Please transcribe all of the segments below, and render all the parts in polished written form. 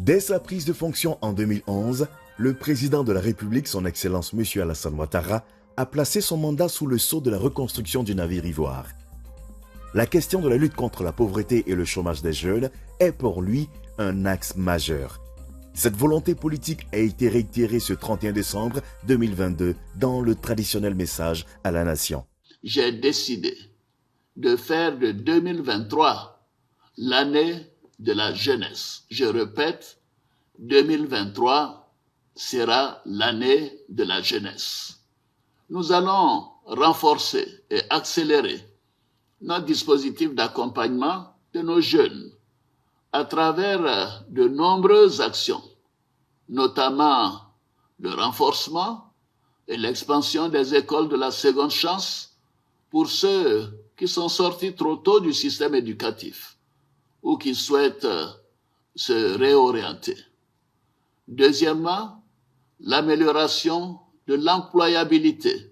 Dès sa prise de fonction en 2011, le président de la République, son Excellence M. Alassane Ouattara, a placé son mandat sous le sceau de la reconstruction du navire ivoire. La question de la lutte contre la pauvreté et le chômage des jeunes est pour lui un axe majeur. Cette volonté politique a été réitérée ce 31 décembre 2022 dans le traditionnel message à la nation. J'ai décidé de faire de 2023 l'année de la jeunesse. Je répète, 2023 sera l'année de la jeunesse. Nous allons renforcer et accélérer notre dispositif d'accompagnement de nos jeunes à travers de nombreuses actions, notamment le renforcement et l'expansion des écoles de la seconde chance pour ceux qui sont sortis trop tôt du système éducatif ou qui souhaitent se réorienter. Deuxièmement, l'amélioration de l'employabilité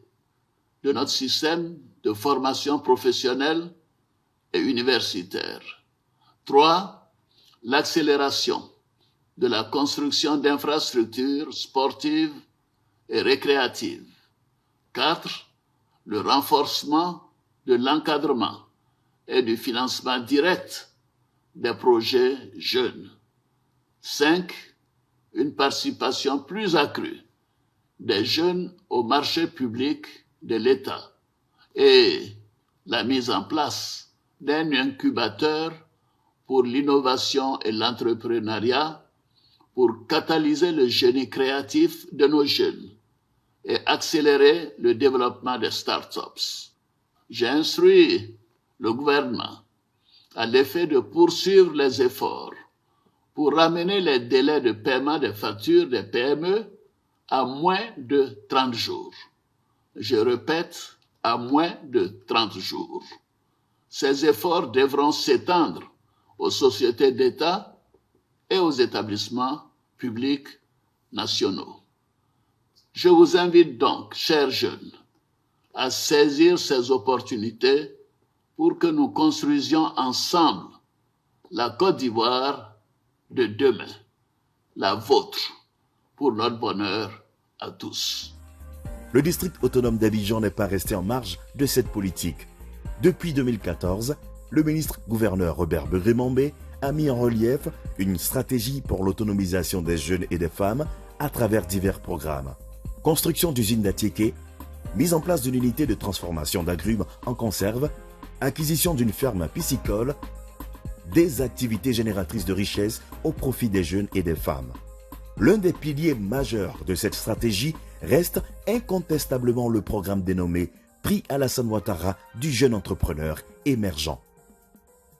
de notre système de formation professionnelle et universitaire. 3. L'accélération de la construction d'infrastructures sportives et récréatives. 4. Le renforcement de l'encadrement et du financement direct des projets jeunes. 5. Une participation plus accrue des jeunes au marché public de l'État et la mise en place d'un incubateur pour l'innovation et l'entrepreneuriat pour catalyser le génie créatif de nos jeunes et accélérer le développement des startups. J'ai instruit le gouvernement à l'effet de poursuivre les efforts pour ramener les délais de paiement des factures des PME à moins de 30 jours. Je répète, à moins de 30 jours. Ces efforts devront s'étendre aux sociétés d'État et aux établissements publics nationaux. Je vous invite donc, chers jeunes, à saisir ces opportunités pour que nous construisions ensemble la Côte d'Ivoire de demain, la vôtre, pour notre bonheur à tous. Le district autonome d'Abidjan n'est pas resté en marge de cette politique. Depuis 2014, le ministre-gouverneur Robert Begré-Mambé a mis en relief une stratégie pour l'autonomisation des jeunes et des femmes à travers divers programmes. Construction d'usines d'Atiéké, mise en place d'une unité de transformation d'agrumes en conserve, acquisition d'une ferme piscicole, des activités génératrices de richesse au profit des jeunes et des femmes. L'un des piliers majeurs de cette stratégie reste incontestablement le programme dénommé Prix Alassane Ouattara du jeune entrepreneur émergent.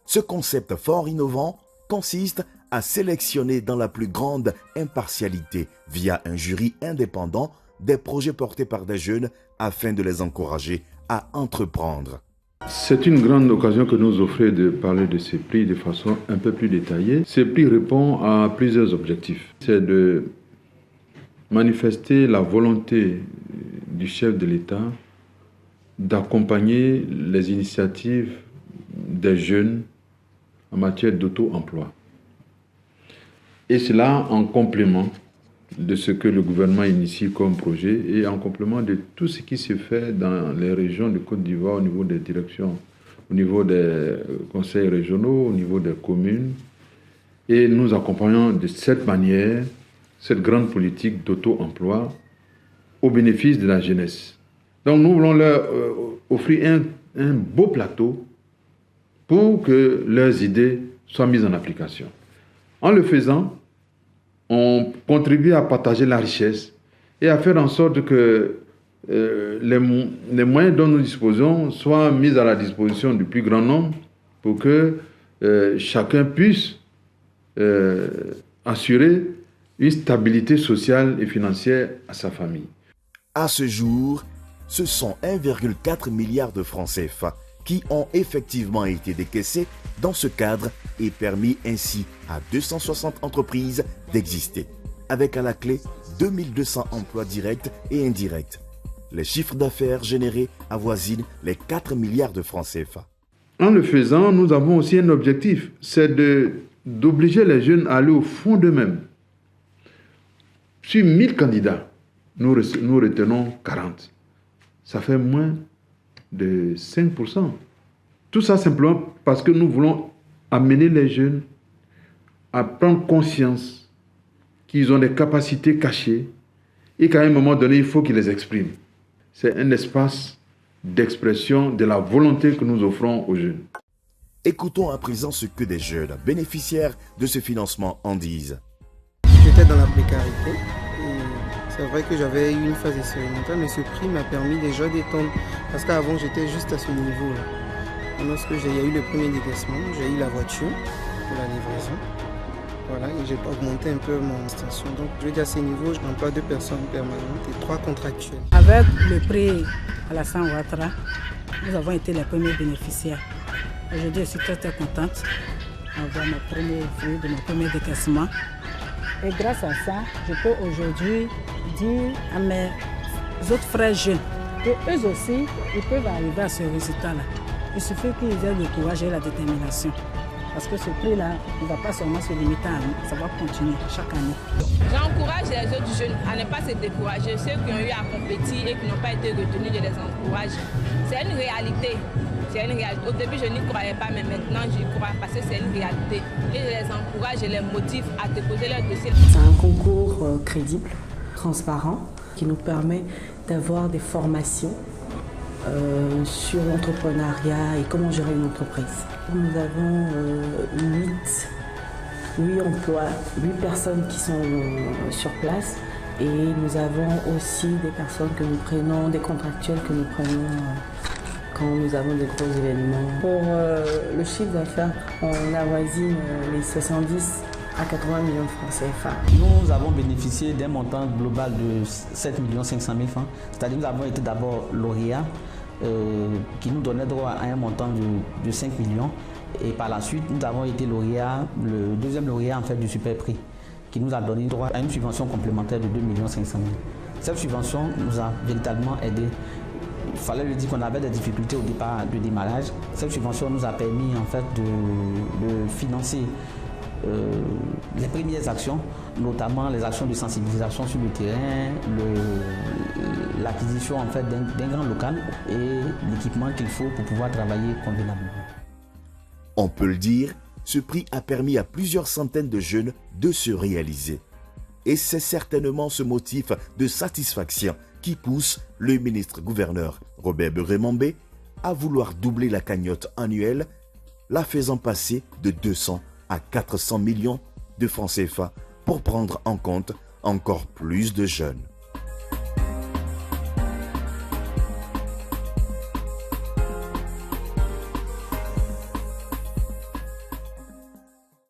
Ce concept fort innovant consiste à sélectionner dans la plus grande impartialité via un jury indépendant des projets portés par des jeunes afin de les encourager à entreprendre. C'est une grande occasion que nous offrez de parler de ces prix de façon un peu plus détaillée. Ces prix répondent à plusieurs objectifs. C'est de manifester la volonté du chef de l'État d'accompagner les initiatives des jeunes en matière d'auto-emploi. Et cela en complément de ce que le gouvernement initie comme projet et en complément de tout ce qui se fait dans les régions de Côte d'Ivoire au niveau des directions, au niveau des conseils régionaux, au niveau des communes. Et nous accompagnons de cette manière cette grande politique d'auto-emploi au bénéfice de la jeunesse. Donc nous voulons leur offrir un beau plateau pour que leurs idées soient mises en application. En le faisant, on contribue à partager la richesse et à faire en sorte que les moyens dont nous disposons soient mis à la disposition du plus grand nombre pour que chacun puisse assurer une stabilité sociale et financière à sa famille. À ce jour, ce sont 1,4 milliard de francs CFA qui ont effectivement été décaissés dans ce cadre et permis ainsi à 260 entreprises d'exister, avec à la clé 2200 emplois directs et indirects. Les chiffres d'affaires générés avoisinent les 4 milliards de francs CFA. En le faisant, nous avons aussi un objectif, c'est de d'obliger les jeunes à aller au fond d'eux-mêmes. Sur 1000 candidats, nous retenons 40. Ça fait moins de 5%. Tout ça simplement parce que nous voulons amener les jeunes à prendre conscience qu'ils ont des capacités cachées et qu'à un moment donné, il faut qu'ils les expriment. C'est un espace d'expression de la volonté que nous offrons aux jeunes. Écoutons à présent ce que des jeunes bénéficiaires de ce financement en disent. J'étais dans la précarité et c'est vrai que j'avais eu une phase expérimentale, mais ce prix m'a permis déjà d'étendre parce qu'avant j'étais juste à ce niveau-là. Lorsque il y a eu le premier décaissement, j'ai eu la voiture pour la livraison. Voilà, et j'ai augmenté un peu mon station. Donc je veux dire à ce niveau, je n'emploie 2 personnes permanentes et 3 contractuels. Avec le prix Alassane Ouattara, nous avons été les premiers bénéficiaires. Aujourd'hui, je suis très contente d'avoir mon premier fruit de mon premier décaissement. Et grâce à ça, je peux aujourd'hui dire à mes autres frères jeunes qu'eux aussi, ils peuvent arriver à ce résultat-là. Il suffit qu'ils aient le courage et la détermination. Parce que ce prix-là ne va pas seulement se limiter à nous, ça va continuer chaque année. J'encourage les autres jeunes à ne pas se décourager. Ceux qui ont eu à compétir et qui n'ont pas été retenus, je les encourage. C'est une réalité. Au début, je n'y croyais pas, mais maintenant, j'y crois parce que c'est une réalité. Et je les encourage, je les motive à déposer leur dossier. C'est un concours crédible, transparent, qui nous permet d'avoir des formations sur l'entrepreneuriat et comment gérer une entreprise. Nous avons 8 emplois, 8 personnes qui sont sur place et nous avons aussi des personnes que nous prenons, des contractuels que nous prenons quand nous avons des gros événements. Pour le chiffre d'affaires, on avoisine les 70 à 80 millions de francs CFA. Nous avons bénéficié d'un montant global de 7 500 000 francs. C'est-à-dire que nous avons été d'abord lauréats qui nous donnait droit à un montant de 5 millions. Et par la suite, nous avons été lauréats, le deuxième lauréat en fait du super prix, qui nous a donné droit à une subvention complémentaire de 2 500 000. Cette subvention nous a véritablement aidés. Il fallait lui dire qu'on avait des difficultés au départ de démarrage. Cette subvention nous a permis en fait de financer les premières actions, notamment les actions de sensibilisation sur le terrain, l'acquisition en fait d'un grand local et l'équipement qu'il faut pour pouvoir travailler convenablement. On peut le dire, ce prix a permis à plusieurs centaines de jeunes de se réaliser. Et c'est certainement ce motif de satisfaction qui pousse le ministre-gouverneur Robert Beuré-Mambé à vouloir doubler la cagnotte annuelle, la faisant passer de 200 à 400 millions de francs CFA pour prendre en compte encore plus de jeunes.